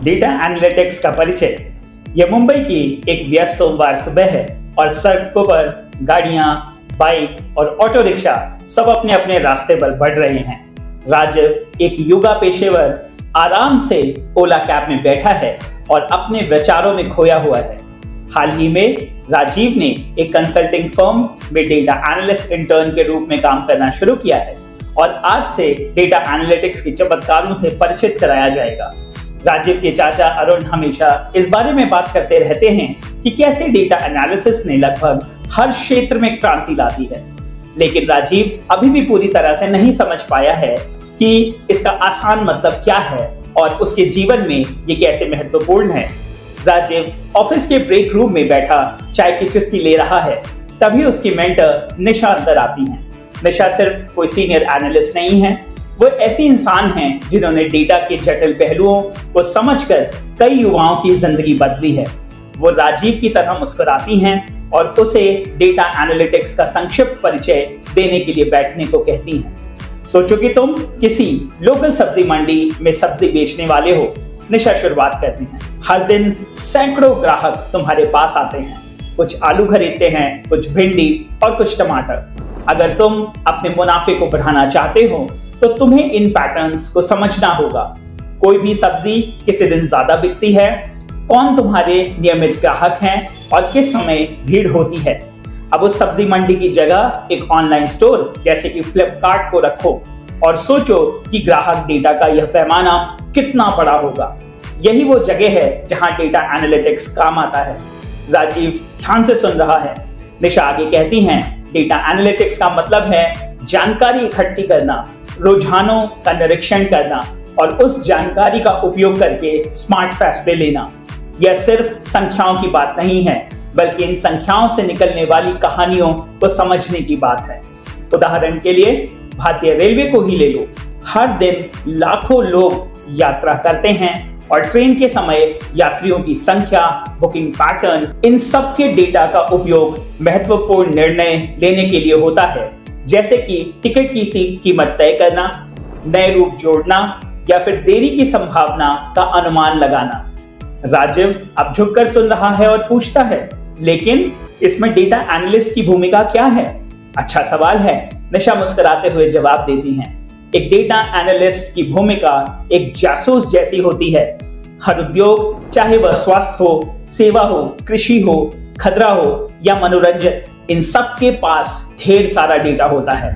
Data analytics का परिचय। यह मुंबई की एक व्यस्त सोमवार सुबह है और सड़कों पर गाड़ियां, बाइक और ऑटो रिक्शा सब अपने अपने रास्ते पर बढ़ रहे हैं। राजीव एक योगा पेशेवर आराम से ओला कैब में बैठा है और अपने विचारों में खोया हुआ है। हाल ही में राजीव ने एक कंसल्टिंग फर्म में डेटा एनालिस्ट इंटर्न के रूप में काम करना शुरू किया है और आज से डेटा एनालिटिक्स के चमत्कारों से परिचित कराया जाएगा। राजीव के चाचा अरुण हमेशा इस बारे में बात करते रहते हैं कि कैसे डेटा एनालिसिस ने लगभग हर क्षेत्र में क्रांति ला दी है, लेकिन राजीव अभी भी पूरी तरह से नहीं समझ पाया है कि इसका आसान मतलब क्या है और उसके जीवन में ये कैसे महत्वपूर्ण है। राजीव ऑफिस के ब्रेक रूम में बैठा चाय की चुस्की ले रहा है, तभी उसकी मेंटर निशा अंदर आती है। निशा सिर्फ कोई सीनियर एनालिस्ट नहीं है, वो ऐसे इंसान हैं जिन्होंने डेटा के जटिल पहलुओं को समझकर कई युवाओं की जिंदगी बदली है। वो राजीव की तरह मुस्कुराती हैं और उसे डेटा एनालिटिक्स का संक्षिप्त परिचय देने के लिए बैठने को कहती हैं। सोचो कि तुम किसी लोकल सब्जी मंडी में सब्जी बेचने वाले हो। निशा शुरुआत करती हैं। हर दिन सैकड़ों ग्राहक तुम्हारे पास आते हैं, कुछ आलू खरीदते हैं, कुछ भिंडी और कुछ टमाटर। अगर तुम अपने मुनाफे को बढ़ाना चाहते हो तो तुम्हें इन पैटर्न्स को समझना होगा। कोई भी सब्जी किसी दिन ज्यादा बिकती है, कौन तुम्हारे नियमित ग्राहक हैं और किस समय भीड़ होती है। अब उस सब्जी मंडी की जगह एक ऑनलाइन स्टोर जैसे कि फ्लिपकार्ट को रखो और सोचो कि ग्राहक डेटा का यह पैमाना कितना बड़ा होगा। यही वो जगह है जहां डेटा एनालिटिक्स काम आता है। राजीव ध्यान से सुन रहा है। निशा आगे कहती हैं, डेटा एनालिटिक्स का मतलब है जानकारी इकट्ठी करना, रुझानों का निरीक्षण करना और उस जानकारी का उपयोग करके स्मार्ट फैसले लेना। यह सिर्फ संख्याओं की बात नहीं है, बल्कि इन संख्याओं से निकलने वाली कहानियों को समझने की बात है। उदाहरण के लिए भारतीय रेलवे को ही ले लो। हर दिन लाखों लोग यात्रा करते हैं और ट्रेन के समय यात्रियों की संख्या, बुकिंग पैटर्न, इन सब के डेटा का उपयोग महत्वपूर्ण निर्णय लेने के लिए होता है, जैसे कि टिकट की कीमत तय करना, नए रूट जोड़ना या फिर देरी की संभावना का अनुमान लगाना। राजीव अब झुककर सुन रहा है और पूछता है, लेकिन इसमें डेटा एनालिस्ट की भूमिका क्या है? अच्छा सवाल है, निशा मुस्कुराते हुए जवाब देती हैं। एक डेटा एनालिस्ट की भूमिका एक जासूस जैसी होती है। हर उद्योग, चाहे वह स्वास्थ्य हो, सेवा हो, कृषि हो, खतरा हो या मनोरंजन, इन सब के पास ढेर सारा डेटा होता है।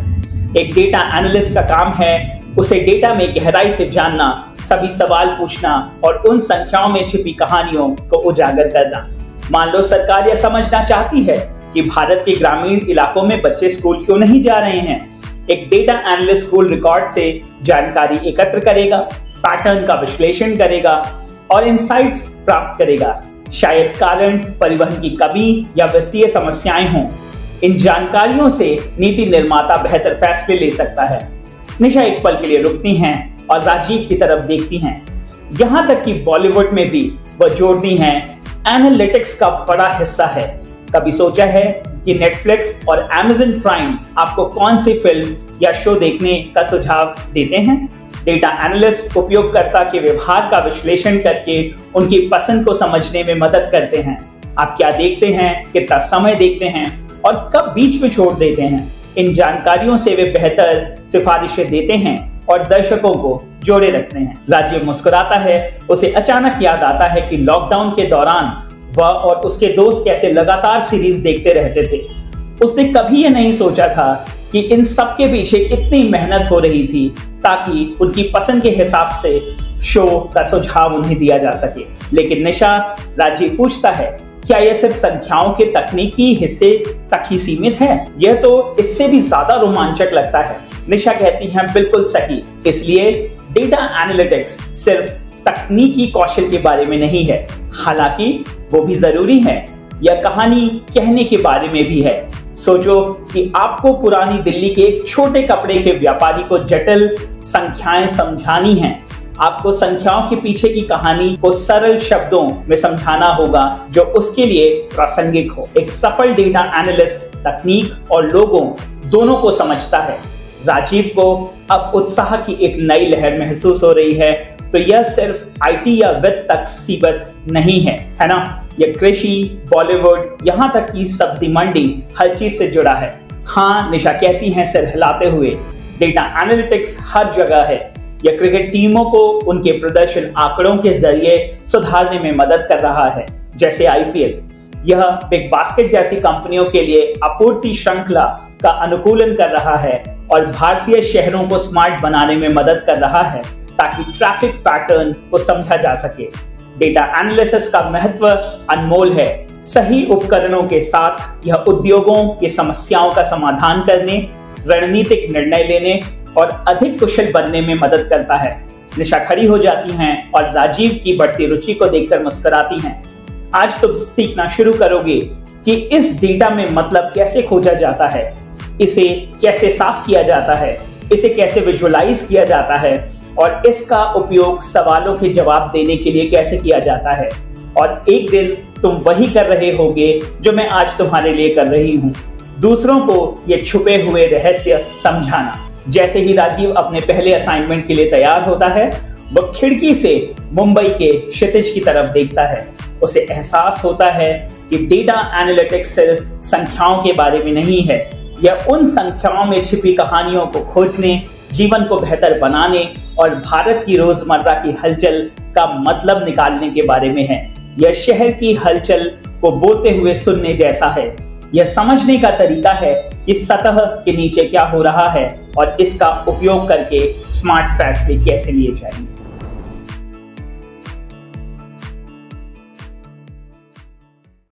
एक डेटा एनालिस्ट का काम है उसे डेटा में गहराई से जानना, सभी सवाल पूछना और उन संख्याओं में छिपी कहानियों को उजागर करना। मान लो सरकार यह समझना चाहती है कि भारत के ग्रामीण इलाकों में बच्चे स्कूल क्यों नहीं जा रहे हैं। एक डेटा एनालिस्ट स्कूल रिकॉर्ड से जानकारी एकत्र करेगा, पैटर्न का विश्लेषण करेगा और इनसाइट्स प्राप्त करेगा। शायद कारण परिवहन की कमी या वित्तीय समस्याएं हों। इन जानकारियों से नीति निर्माता बेहतर फैसले ले सकता है। निशा एक पल के लिए रुकती हैं और राजीव की तरफ देखती हैं। यहां तक कि बॉलीवुड में भी वह जोड़ती हैं, एनालिटिक्स का बड़ा हिस्सा है। कभी सोचा है कि नेटफ्लिक्स और अमेज़न प्राइम आपको कौन सी फिल्म या शो देखने का सुझाव देते हैं? डेटा एनालिस्ट उपयोगकर्ता के व्यवहार का विश्लेषण करके उनकी पसंद को समझने में मदद करते हैं। आप क्या देखते हैं, कितना समय देखते हैं और कब बीच में छोड़ देते हैं। इन जानकारियों से वे बेहतर सिफारिशें देते हैं और दर्शकों को जोड़े रखते हैं। राजीव मुस्कुराता है। उसे अचानक याद आता है कि लॉकडाउन के दौरान वह और उसके दोस्त कैसे लगातार सीरीज देखते रहते थे। उसने कभी ये नहीं सोचा था कि इन सब के पीछे इतनी मेहनत हो रही थी ताकि उनकी पसंद के हिसाब से शो का सुझाव उन्हें दिया जा सके। लेकिन निशा, राजीव पूछता है, क्या यह सिर्फ संख्याओं के तकनीकी हिस्से तक ही सीमित है? यह तो इससे भी ज्यादा रोमांचक लगता है। निशा कहती है, बिल्कुल सही। इसलिए डेटा एनालिटिक्स सिर्फ तकनीकी कौशल के बारे में नहीं है, हालांकि वो भी जरूरी है। यह कहानी कहने के बारे में भी है। सोचो कि आपको पुरानी दिल्ली के एक छोटे कपड़े के व्यापारी को जटिल संख्याएं समझानी हैं। आपको संख्याओं के पीछे की कहानी को सरल शब्दों में समझाना होगा जो उसके लिए प्रासंगिक हो। एक सफल डेटा एनालिस्ट तकनीक और लोगों दोनों को समझता है। राजीव को अब उत्साह की एक नई लहर महसूस हो रही है, तो यह सिर्फ आईटी या वित्त तक सीमित नहीं है ना? यह कृषि, बॉलीवुड, यहाँ तक कि सब्जी मंडी, हर चीज से जुड़ा है। हाँ, निशा कहती हैं सिर हिलाते हुए, डेटा एनालिटिक्स हर जगह है। यह क्रिकेट टीमों को उनके प्रदर्शन आंकड़ों के जरिए सुधारने में मदद कर रहा है, जैसे आईपीएल। यह बिग बास्केट जैसी कंपनियों के लिए आपूर्ति श्रृंखला का अनुकूलन कर रहा है और भारतीय शहरों को स्मार्ट बनाने में मदद कर रहा है, ताकि ट्रैफिक पैटर्न को समझा जा सके। डेटा एनालिसिस का महत्व अनमोल है। सही उपकरणों के साथ यह उद्योगों की समस्याओं का समाधान करने, रणनीतिक निर्णय लेने और अधिक कुशल बनने में मदद करता है। निशा खड़ी हो जाती हैं और राजीव की बढ़ती रुचि को देखकर मुस्कुराती हैं। आज तुम सीखना शुरू करोगे कि इस डेटा में मतलब कैसे खोजा जाता है, इसे कैसे साफ किया जाता है, इसे कैसे विजुअलाइज किया जाता है और इसका उपयोग सवालों के जवाब देने के लिए कैसे किया जाता है। और एक दिन तुम वही कर रहे होगे जो मैं आज तुम्हारे लिए कर रही हूँ, दूसरों को ये छुपे हुए रहस्य समझाना। जैसे ही राजीव अपने पहले असाइनमेंट के लिए तैयार होता है, वह खिड़की से मुंबई के क्षितिज की तरफ देखता है। उसे एहसास होता है कि डेटा एनालिटिक्स सिर्फ संख्याओं के बारे में नहीं है, यह उन संख्याओं में छिपी कहानियों को खोजने, जीवन को बेहतर बनाने और भारत की रोजमर्रा की हलचल का मतलब निकालने के बारे में है। यह शहर की हलचल को बोलते हुए सुनने जैसा है। यह समझने का तरीका है कि सतह के नीचे क्या हो रहा है और इसका उपयोग करके स्मार्ट फैसले कैसे लिए जाएंगे।